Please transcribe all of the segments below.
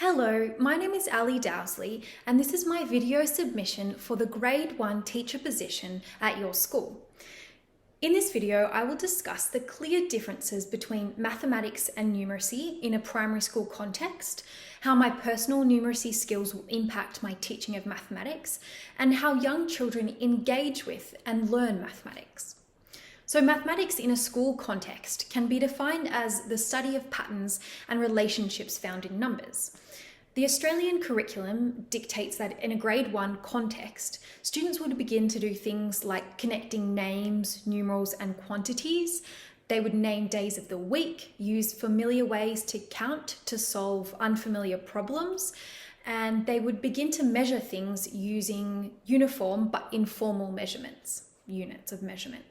Hello, my name is Ali Dowsley and this is my video submission for the Grade 1 teacher position at your school. In this video, I will discuss the clear differences between mathematics and numeracy in a primary school context, how my personal numeracy skills will impact my teaching of mathematics, and how young children engage with and learn mathematics. So mathematics in a school context can be defined as the study of patterns and relationships found in numbers. The Australian curriculum dictates that in a grade 1 context, students would begin to do things like connecting names, numerals, and quantities. They would name days of the week, use familiar ways to count to solve unfamiliar problems, and they would begin to measure things using uniform but informal measurements, units of measurement.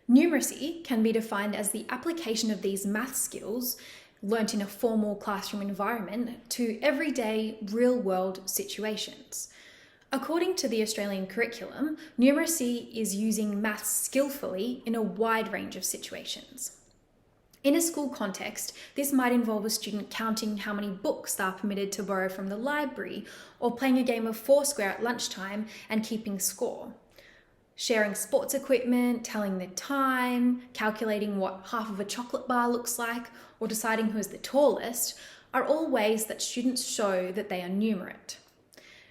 Numeracy can be defined as the application of these math skills learnt in a formal classroom environment to everyday real-world situations. According to the Australian curriculum, numeracy is using maths skillfully in a wide range of situations. In a school context, this might involve a student counting how many books they are permitted to borrow from the library, or playing a game of Foursquare at lunchtime and keeping score. Sharing sports equipment, telling the time, calculating what half of a chocolate bar looks like, or deciding who is the tallest are all ways that students show that they are numerate.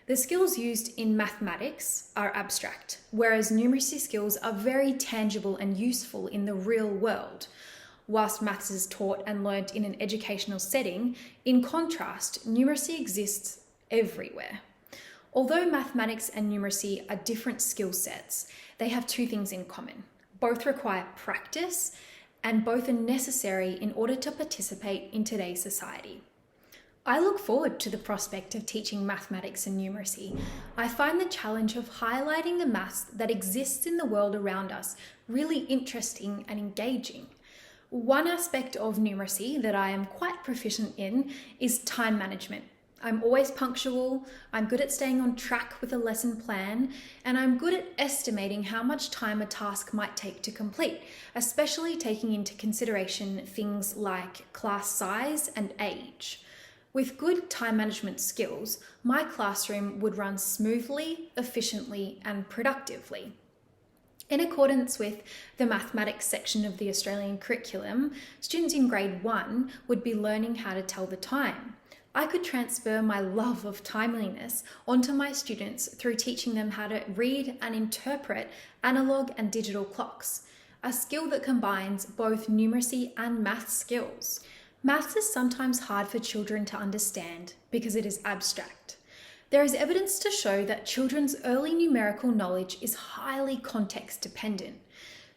The skills used in mathematics are abstract, whereas numeracy skills are very tangible and useful in the real world. Whilst maths is taught and learnt in an educational setting, in contrast, numeracy exists everywhere. Although mathematics and numeracy are different skill sets, they have two things in common. Both require practice, and both are necessary in order to participate in today's society. I look forward to the prospect of teaching mathematics and numeracy. I find the challenge of highlighting the maths that exists in the world around us really interesting and engaging. One aspect of numeracy that I am quite proficient in is time management. I'm always punctual, I'm good at staying on track with a lesson plan, and I'm good at estimating how much time a task might take to complete, especially taking into consideration things like class size and age. With good time management skills, my classroom would run smoothly, efficiently, and productively. In accordance with the mathematics section of the Australian curriculum, students in grade 1 would be learning how to tell the time. I could transfer my love of timeliness onto my students through teaching them how to read and interpret analog and digital clocks, a skill that combines both numeracy and maths skills. Maths is sometimes hard for children to understand because it is abstract. There is evidence to show that children's early numerical knowledge is highly context dependent.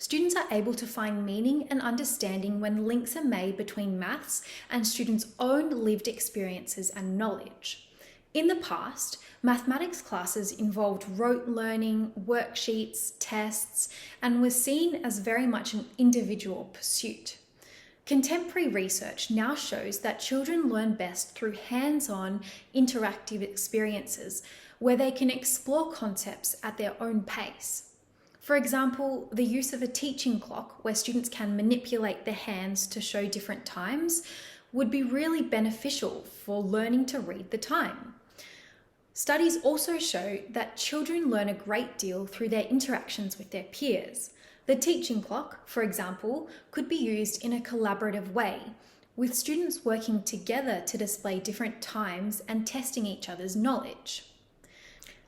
Students are able to find meaning and understanding when links are made between maths and students' own lived experiences and knowledge. In the past, mathematics classes involved rote learning, worksheets, tests, and was seen as very much an individual pursuit. Contemporary research now shows that children learn best through hands-on, interactive experiences where they can explore concepts at their own pace. For example, the use of a teaching clock where students can manipulate their hands to show different times would be really beneficial for learning to read the time. Studies also show that children learn a great deal through their interactions with their peers. The teaching clock, for example, could be used in a collaborative way, with students working together to display different times and testing each other's knowledge.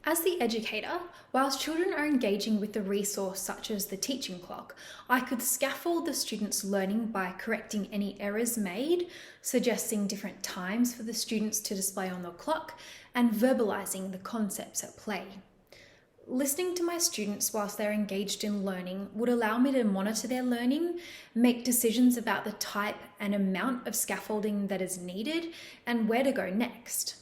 As the educator, whilst children are engaging with the resource such as the teaching clock, I could scaffold the students' learning by correcting any errors made, suggesting different times for the students to display on the clock, and verbalising the concepts at play. Listening to my students whilst they're engaged in learning would allow me to monitor their learning, make decisions about the type and amount of scaffolding that is needed, and where to go next.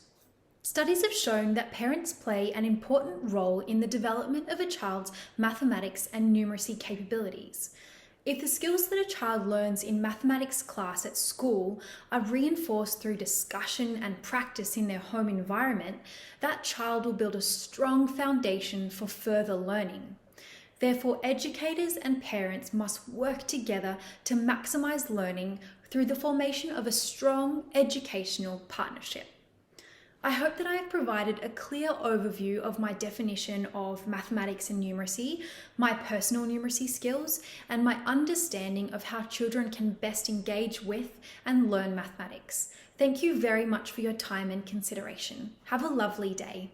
Studies have shown that parents play an important role in the development of a child's mathematics and numeracy capabilities. If the skills that a child learns in mathematics class at school are reinforced through discussion and practice in their home environment, that child will build a strong foundation for further learning. Therefore, educators and parents must work together to maximise learning through the formation of a strong educational partnership. I hope that I have provided a clear overview of my definition of mathematics and numeracy, my personal numeracy skills, and my understanding of how children can best engage with and learn mathematics. Thank you very much for your time and consideration. Have a lovely day.